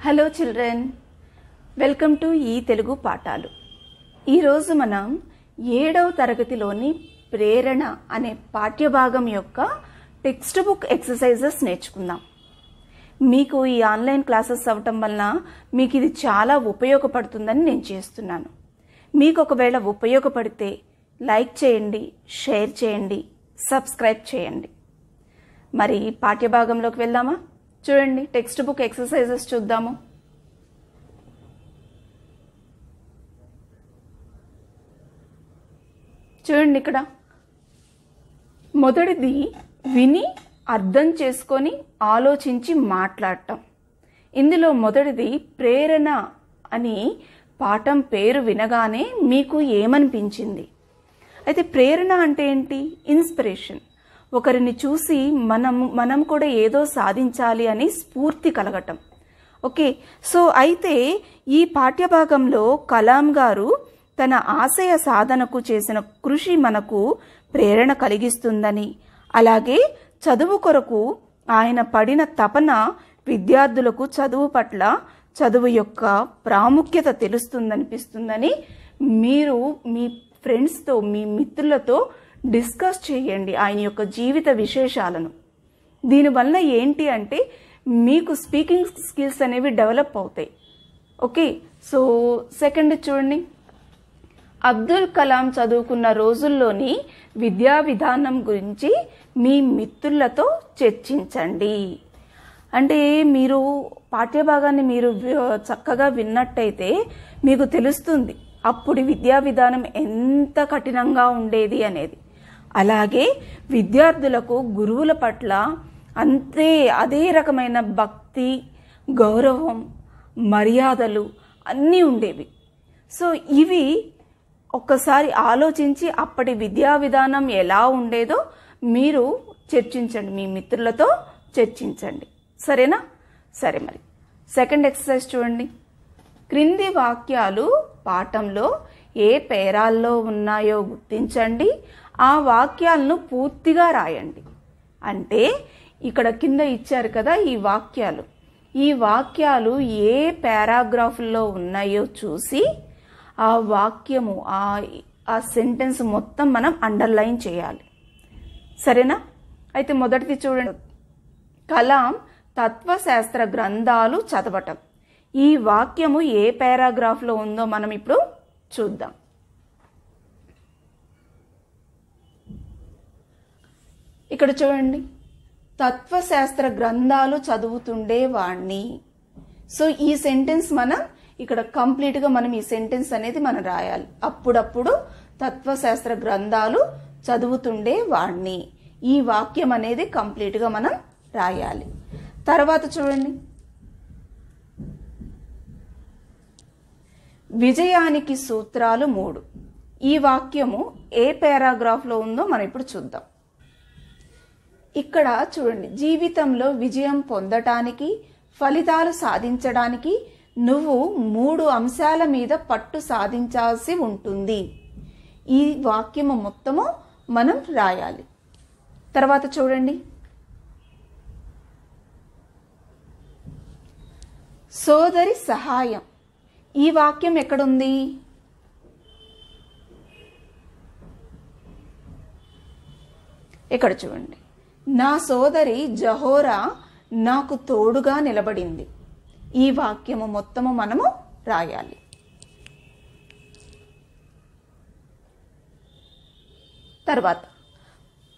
Hello children, welcome to ఈ తెలుగు పాఠాలు. ఈరోజు మనం 7వ తరగతిలోని ప్రేరణ అనే పాఠ్యభాగం యొక్క టెక్స్ట్ బుక్ ఎక్సర్సైజెస్ నేర్చుకుందాం. మీకు ఈ ఆన్లైన్ క్లాసెస్ అవ్వటం వలన మీకు ఇది చాలా ఉపయోగపడుతుందని నేను చేస్తున్నాను. మీకు ఒకవేళ ఉపయోగపడితే లైక్ చేయండి, షేర్ చేయండి, సబ్స్క్రైబ్ చేయండి. మరి పాఠ్యభాగంలోకి వెళ్దామా? చూడండి, టెక్స్ట్ బుక్ ఎక్సర్సైజెస్ చూద్దాము. చూడండి, ఇక్కడ మొదటిది విని అర్థం చేసుకొని ఆలోచించి మాట్లాడటం. ఇందులో మొదటిది ప్రేరణ అని పాఠం పేరు వినగానే మీకు ఏమనిపించింది? అయితే ప్రేరణ అంటే ఏంటి? ఇన్స్పిరేషన్. ఒకరిని చూసి మనం కూడా ఏదో సాధించాలి అని స్ఫూర్తి కలగటం. ఓకే, సో అయితే ఈ పాఠ్యభాగంలో కలాం గారు తన ఆశయ సాధనకు చేసిన కృషి మనకు ప్రేరణ కలిగిస్తుందని, అలాగే చదువు కొరకు ఆయన పడిన తపన విద్యార్థులకు చదువు పట్ల చదువు యొక్క ప్రాముఖ్యత తెలుస్తుందనిపిస్తుందని మీరు మీ ఫ్రెండ్స్తో, మీ మిత్రులతో డిస్కస్ చేయండి ఆయన యొక్క జీవిత విశేషాలను. దీనివల్ల ఏంటి అంటే మీకు స్పీకింగ్ స్కిల్స్ అనేవి డెవలప్ అవుతాయి. ఓకే, సో సెకండ్ చూడండి, అబ్దుల్ కలాం చదువుకున్న రోజుల్లోని విద్యా విధానం గురించి మీ మిత్రులతో చర్చించండి. అంటే మీరు పాఠ్యభాగాన్ని మీరు చక్కగా విన్నట్టయితే మీకు తెలుస్తుంది అప్పుడు విద్యా విధానం ఎంత కఠినంగా ఉండేది అనేది. అలాగే విద్యార్థులకు గురువుల పట్ల అదే రకమైన భక్తి, గౌరవం, మర్యాదలు అన్నీ ఉండేవి. సో ఇవి ఒక్కసారి ఆలోచించి అప్పటి విద్యా విధానం ఎలా ఉండేదో మీరు చర్చించండి, మీ మిత్రులతో చర్చించండి. సరేనా? సరే, మరి సెకండ్ ఎక్సర్సైజ్ చూడండి. క్రింది వాక్యాలు పాఠంలో ఏ పేరాల్లో ఉన్నాయో గుర్తించండి, ఆ వాక్యాలను పూర్తిగా రాయండి. అంటే ఇక్కడ కింద ఇచ్చారు కదా ఈ వాక్యాలు ఏ పారాగ్రాఫ్లో ఉన్నాయో చూసి ఆ వాక్యము ఆ సెంటెన్స్ మొత్తం మనం అండర్లైన్ చేయాలి. సరేనా? అయితే మొదటిది చూడండి, కలాం తత్వశాస్త్ర గ్రంథాలు చదవటం. ఈ వాక్యము ఏ పారాగ్రాఫ్లో ఉందో మనం ఇప్పుడు చూద్దాం. ఇక్కడ చూడండి, తత్వశాస్త్ర గ్రంథాలు చదువుతుండే వాణ్ణి. సో ఈ సెంటెన్స్ మనం ఇక్కడ కంప్లీట్గా మనం ఈ సెంటెన్స్ అనేది మనం రాయాలి. అప్పుడప్పుడు తత్వశాస్త్ర గ్రంథాలు చదువుతుండే వాణ్ణి, ఈ వాక్యం అనేది కంప్లీట్గా మనం రాయాలి. తర్వాత చూడండి, విజయానికి సూత్రాలు 3. ఈ వాక్యము ఏ పారాగ్రాఫ్లో ఉందో మనం ఇప్పుడు చూద్దాం. ఇక్కడ చూడండి, జీవితంలో విజయం పొందటానికి, ఫలితాలు సాధించడానికి నువ్వు 3 అంశాల మీద పట్టు సాధించాల్సి ఉంటుంది. ఈ వాక్యము మొత్తము మనం రాయాలి. తర్వాత చూడండి, సోదరి సహాయం. ఈ వాక్యం ఎక్కడుంది? ఇక్కడ చూడండి, నా సోదరి జహోరా నాకు తోడుగా నిలబడింది. ఈ వాక్యము మొత్తము మనము రాయాలి. తర్వాత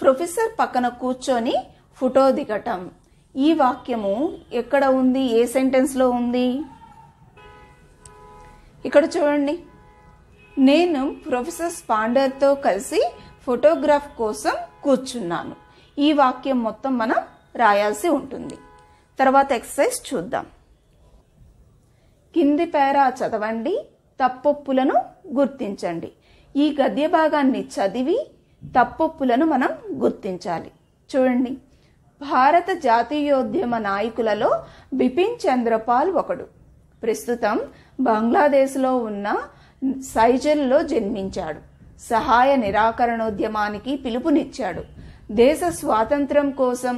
ప్రొఫెసర్ పక్కన కూర్చొని ఫోటో దిగటం. ఈ వాక్యము ఎక్కడ ఉంది? ఏ సెంటెన్స్లో ఉంది? ఇక్కడ చూడండి, నేను ప్రొఫెసర్ స్పాండర్తో కలిసి ఫోటోగ్రాఫ్ కోసం కూర్చున్నాను. ఈ వాక్యం మొత్తం మనం రాయాల్సి ఉంటుంది. తర్వాత ఎక్సర్సైజ్ చూద్దాం. కింది పేరా చదవండి, తప్పొప్పులను గుర్తించండి. ఈ గద్య భాగాన్ని చదివి తప్పొప్పులను మనం గుర్తించాలి. చూడండి, భారత జాతీయోద్యమ నాయకులలో బిపిన్ చంద్రపాల్ ఒకడు. ప్రస్తుతం బంగ్లాదేశ్లో ఉన్న సైజల్లో జన్మించాడు. సహాయ నిరాకరణోద్యమానికి పిలుపునిచ్చాడు. దేశ స్వాతంత్రం కోసం,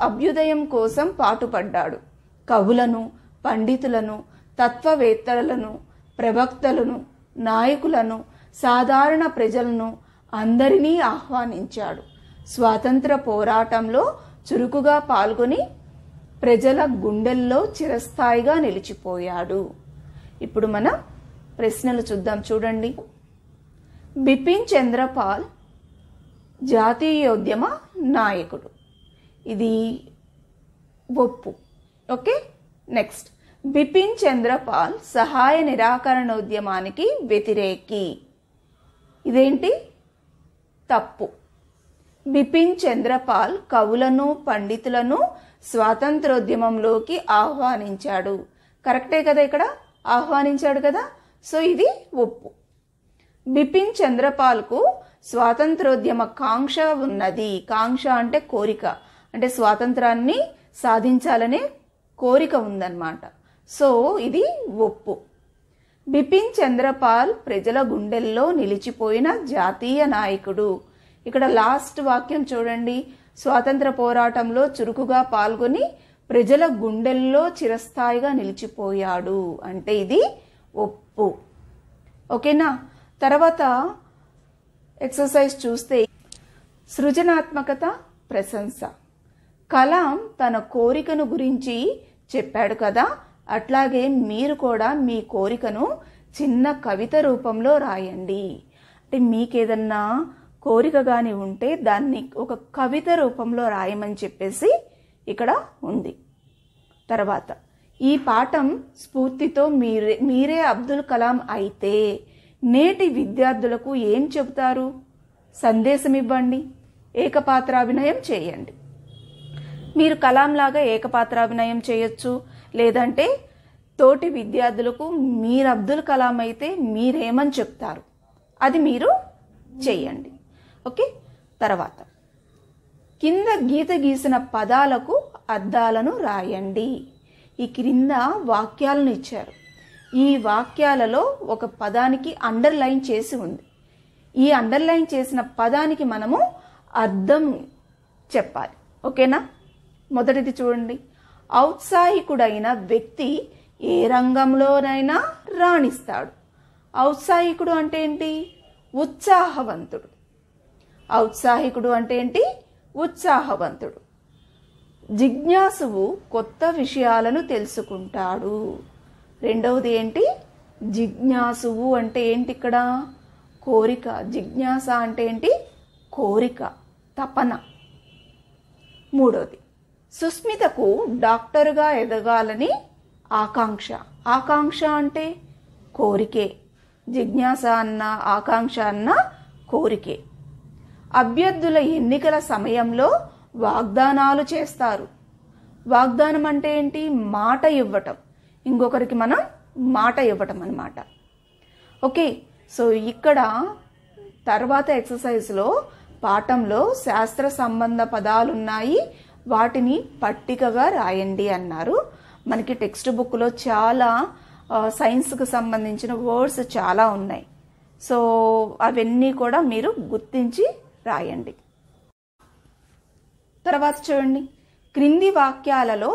అభ్యుదయం కోసం పాటుపడ్డాడు. కవులను, పండితులను, తత్వవేత్తలను, ప్రవక్తలను, నాయకులను, సాధారణ ప్రజలను అందరినీ ఆహ్వానించాడు. స్వాతంత్ర పోరాటంలో చురుకుగా పాల్గొని ప్రజల గుండెల్లో చిరస్థాయిగా నిలిచిపోయాడు. ఇప్పుడు మనం ప్రశ్నలు చూద్దాం. చూడండి. బిపిన్ చంద్రపాల్ జాతీయోద్యమ నాయకుడు. ఇది ఒప్పు. ఓకే. నెక్స్ట్, బిపిన్ చంద్రపాల్ సహాయ నిరాకరణోద్యమానికి వ్యతిరేకి. ఇదేంటి? తప్పు. బిపిన్ చంద్రపాల్ కవులను, పండితులను స్వాతంత్రోద్యమంలోకి ఆహ్వానించాడు. కరెక్టే కదా, ఇక్కడ ఆహ్వానించాడు కదా. సో ఇది ఒప్పు. బిపిన్ చంద్రపాల్కు స్వాతంత్రోద్యమ కాంక్ష ఉన్నది. కాంక్ష అంటే కోరిక, అంటే స్వాతంత్రాన్ని సాధించాలనే కోరిక ఉందన్నమాట. సో ఇది ఒప్పు. బిపిన్ చంద్రపాల్ ప్రజల గుండెల్లో నిలిచిపోయిన జాతీయ నాయకుడు. ఇక్కడ లాస్ట్ వాక్యం చూడండి. స్వాతంత్ర పోరాటంలో చురుకుగా పాల్గొని ప్రజల గుండెల్లో చిరస్థాయిగా నిలిచిపోయాడు. అంటే ఇది ఒప్పు. ఓకేనా. తర్వాత ఎక్సర్సైజ్ చూస్తే సృజనాత్మకత, ప్రశంస. కలాం తన కోరికను గురించి చెప్పాడు కదా, అట్లాగే మీరు కూడా మీ కోరికను చిన్న కవిత రూపంలో రాయండి. అంటే మీకేదన్నా కోరిక కానీ ఉంటే దాన్ని ఒక కవిత రూపంలో రాయమని చెప్పేసి ఇక్కడ ఉంది. తర్వాత ఈ పాఠం స్ఫూర్తితో మీరే అబ్దుల్ కలాం అయితే నేటి విద్యార్థులకు ఏం చెబుతారు? సందేశం ఇవ్వండి, ఏకపాత్రాభినయం చేయండి. మీరు కలాం లాగా ఏకపాత్రాభినయం చేయొచ్చు, లేదంటే తోటి విద్యార్థులకు మీరు అబ్దుల్ కలాం అయితే మీరేమని చెప్తారు అది మీరు చేయండి. ఓకే. తర్వాత కింద గీత గీసిన పదాలకు అర్థాలను రాయండి. ఈ క్రింద వాక్యాలను ఇచ్చారు. ఈ వాక్యాలలో ఒక పదానికి అండర్లైన్ చేసి ఉంది. ఈ అండర్లైన్ చేసిన పదానికి మనము అర్థం చెప్పాలి. ఓకేనా. మొదటిది చూడండి. ఔత్సాహికుడైన వ్యక్తి ఏ రంగంలోనైనా రాణిస్తాడు. ఔత్సాహికుడు అంటే ఏంటి? ఉత్సాహవంతుడు. ఔత్సాహికుడు అంటే ఏంటి? ఉత్సాహవంతుడు. జిజ్ఞాసువు కొత్త విషయాలను తెలుసుకుంటాడు. రెండవది ఏంటి? జిజ్ఞాసువు అంటే ఏంటి? ఇక్కడ కోరిక. జిజ్ఞాస అంటే ఏంటి? కోరిక, తపన. మూడవది, సుస్మితకు డాక్టరుగా ఎదగాలని ఆకాంక్ష. ఆకాంక్ష అంటే కోరికే. జిజ్ఞాస అన్న, ఆకాంక్ష అన్న కోరికే. అభ్యర్థుల ఎన్నికల సమయంలో వాగ్దానాలు చేస్తారు. వాగ్దానం అంటే ఏంటి? మాట ఇవ్వటం, ఇంకొకరికి మనం మాట ఇవ్వటం అన్నమాట. ఓకే. సో ఇక్కడ తర్వాత ఎక్సర్సైజ్లో పాఠంలో శాస్త్ర సంబంధ పదాలు ఉన్నాయి, వాటిని పట్టికగా రాయండి అన్నారు. మనకి టెక్స్ట్ బుక్లో చాలా సైన్స్కి సంబంధించిన వర్డ్స్ చాలా ఉన్నాయి. సో అవన్నీ కూడా మీరు గుర్తించి రాయండి. తర్వాత చూడండి. క్రింది వాక్యాలలో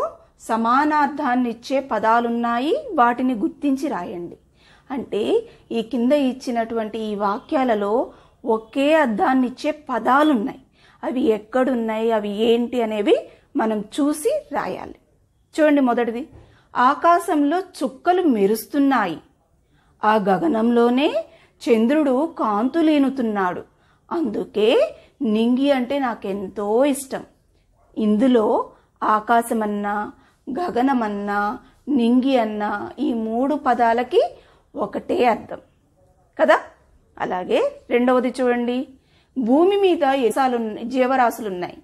సమానార్థాన్ని ఇచ్చే పదాలున్నాయి, వాటిని గుర్తించి రాయండి. అంటే ఈ కింద ఇచ్చినటువంటి ఈ వాక్యాలలో ఒకే అర్థాన్ని ఇచ్చే పదాలున్నాయి. అవి ఎక్కడున్నాయి, అవి ఏంటి అనేవి మనం చూసి రాయాలి. చూడండి. మొదటిది, ఆకాశంలో చుక్కలు మెరుస్తున్నాయి. ఆ గగనంలోనే చంద్రుడు కాంతులీనుతున్నాడు. అందుకే నింగి అంటే నాకెంతో ఇష్టం. ఇందులో ఆకాశమన్నా, గగనమన్నా, నింగి అన్నా ఈ మూడు పదాలకి ఒకటే అర్థం కదా. అలాగే రెండవది చూడండి. భూమి మీద జీవరాశులున్నాయి.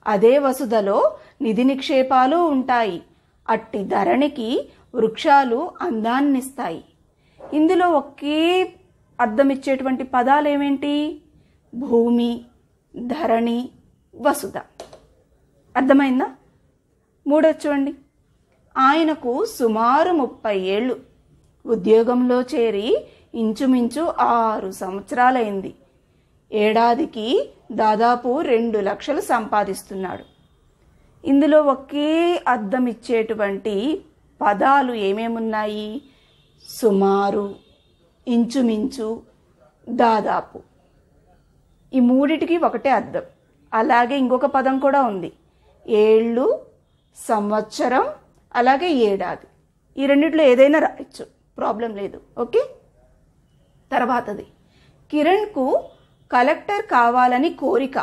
అదే వసుధలో నిధి నిక్షేపాలు ఉంటాయి. అట్టి ధరణికి వృక్షాలు అందాన్నిస్తాయి. ఇందులో ఒకే అర్థం ఇచ్చేటువంటి పదాలు ఏమేంటి? భూమి, ధరణి, వసుధ. అర్థమైందా? మూడోది చూడండి. ఆయనకు సుమారు 30 ఏళ్ళు. ఉద్యోగంలో చేరి ఇంచుమించు 6 సంవత్సరాలైంది. ఏడాదికి దాదాపు 2 లక్షలు సంపాదిస్తున్నాడు. ఇందులో ఒకే అర్థం ఇచ్చేటువంటి పదాలు ఏమేమున్నాయి? సుమారు, ఇంచుమించు, దాదాపు. ఈ మూడిటికి ఒకటే అర్థం. అలాగే ఇంకొక పదం కూడా ఉంది, ఏళ్ళు, సంవత్సరం, అలాగే ఏడాది. ఈ రెండిట్లో ఏదైనా రాయొచ్చు, ప్రాబ్లం లేదు. ఓకే. తర్వాతది, కిరణ్కు కలెక్టర్ కావాలని కోరిక.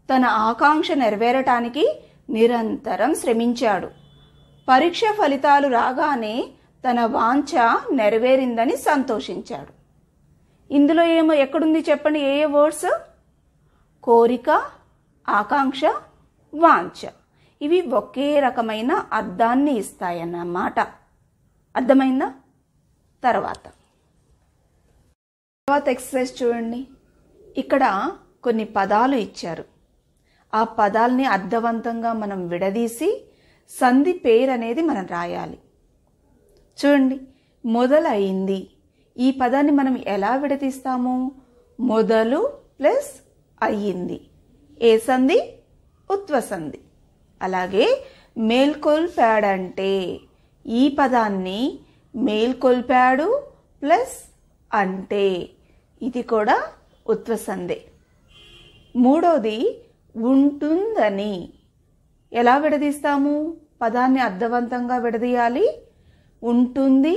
తన ఆకాంక్ష నెరవేరటానికి నిరంతరం శ్రమించాడు. పరీక్ష ఫలితాలు రాగానే తన వాంఛ నెరవేరిందని సంతోషించాడు. ఇందులో ఎక్కడుంది చెప్పండి? ఏ వర్డ్స్? కోరిక, ఆకాంక్ష, వాంఛ. ఇవి ఒకే రకమైన అర్థాన్ని ఇస్తాయన్నమాట. అర్థమైందా? తర్వాత ఎక్సర్సైజ్ చూడండి. ఇక్కడ కొన్ని పదాలు ఇచ్చారు. ఆ పదాలని అర్థవంతంగా మనం విడదీసి సంధి పేరు అనేది మనం రాయాలి. చూడండి, మొదలైంది. ఈ పదాన్ని మనం ఎలా విడదీస్తాము? మొదలు ప్లస్ అయ్యింది. ఏ సంధి? ఉత్వ సంధి. అలాగే మేల్కొల్పాడంటే, ఈ పదాన్ని మేల్కొల్పాడు ప్లస్ అంటే, ఇది కూడా ఉత్వ సంధి. మూడోది ఉంటుందని. ఎలా విడదీస్తాము? పదాన్ని అర్థవంతంగా విడదీయాలి. ఉంటుంది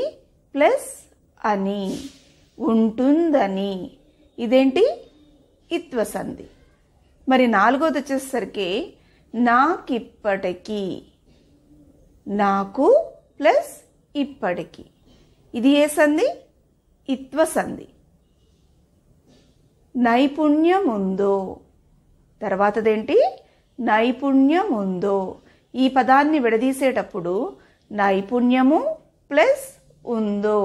ప్లస్ అని, ఉంటుందని. ఇదేంటి? ఇత్వ సంధి. మరి నాలుగోది వచ్చేసరికి నాకిప్పటికీ. నాకు ప్లస్ ఇప్పటికి. ఇది ఏ సంధి? ఇత్వ సంధి. నైపుణ్యముందో. తర్వాతదేంటి? నైపుణ్యముందో. ఈ పదాన్ని విడదీసేటప్పుడు నైపుణ్యము ప్లస్ ఉందో,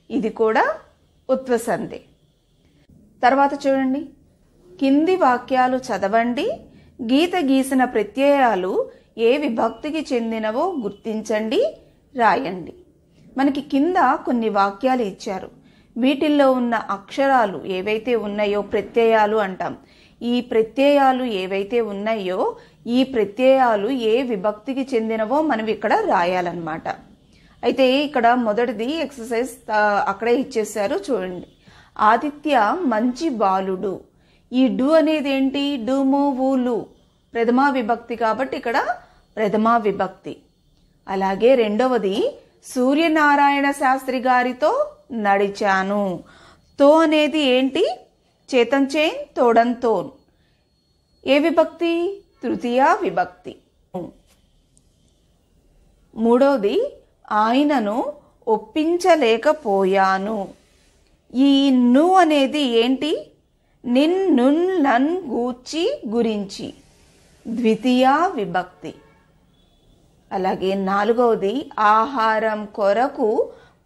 ఇది కూడా ఉత్వ సంధి. తర్వాత చూడండి, కింది వాక్యాలు చదవండి. గీత గీసిన ప్రత్యయాలు ఏ విభక్తికి చెందినవో గుర్తించండి, రాయండి. మనకి కింద కొన్ని వాక్యాలు ఇచ్చారు. వీటిల్లో ఉన్న అక్షరాలు ఏవైతే ఉన్నాయో ప్రత్యయాలు అంటాం. ఈ ప్రత్యయాలు ఏవైతే ఉన్నాయో ఈ ప్రత్యయాలు ఏ విభక్తికి చెందినవో మనం ఇక్కడ రాయాలన్నమాట. అయితే ఇక్కడ మొదటిది ఎక్సర్సైజ్ అక్కడే ఇచ్చేసారు చూడండి. ఆదిత్య మంచి బాలుడు. ఈ డు అనేది ఏంటి? డుమోవులు ప్రథమా విభక్తి కాబట్టి ఇక్కడ ప్రథమా విభక్తి. అలాగే రెండవది సూర్యనారాయణ శాస్త్రి గారితో నడిచాను. తో అనేది ఏంటి? చేతంచే తోడంతోన్. ఏ విభక్తి? తృతీయ విభక్తి. మూడవది ఆయనను ఒప్పించలేకపోయాను. ఈ ను అనేది ఏంటి? నిన్ నున్ నన్ గూర్చి గురించి, ద్వితీయ విభక్తి. అలాగే నాలుగవది ఆహారం కొరకు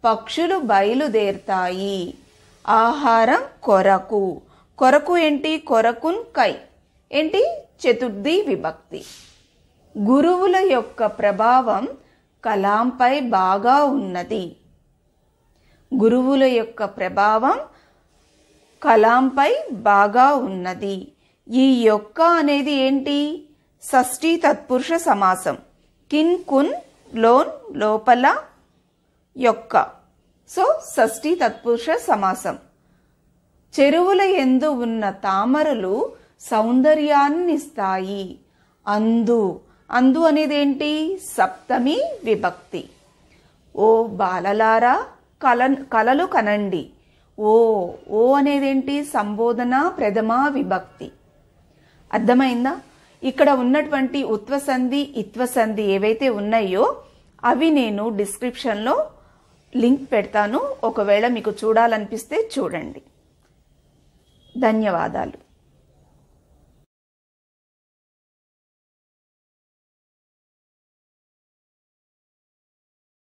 పక్షులు బయలుదేరుతాయి. ఆహారం కొరకు. కొరకు ఏంటి? కొరకున్ కై ఏంటి? చతుర్థి విభక్తి. గురువుల యొక్క ప్రభావం కలాంపై బాగా ఉన్నది. గురువుల యొక్క ప్రభావం కలాంపై బాగా ఉన్నది. ఈ యొక్క అనేది ఏంటి? షష్ఠీ తత్పురుష సమాసం. కిన్ కున్ లోన్ లోపల యొక్క. సో షష్ఠీ తత్పురుష సమాసం. చెరువుల యందు ఉన్న తామరలు సౌందర్యాన్నిస్తాయి. అందు. అందు అనేది ఏంటి? సప్తమి విభక్తి. ఓ బాలలారా కలలు కనండి. ఓ ఓ అనేది ఏంటి? సంబోధన ప్రథమా విభక్తి. అర్థమైందా? ఇక్కడ ఉన్నటువంటి ఉత్వ సంధి ఇత్వ సంధి ఏవైతే ఉన్నాయో అవి నేను డిస్క్రిప్షన్లో లింక్ పెడతాను. ఒకవేళ మీకు చూడాలనిపిస్తే చూడండి. ధన్యవాదాలు.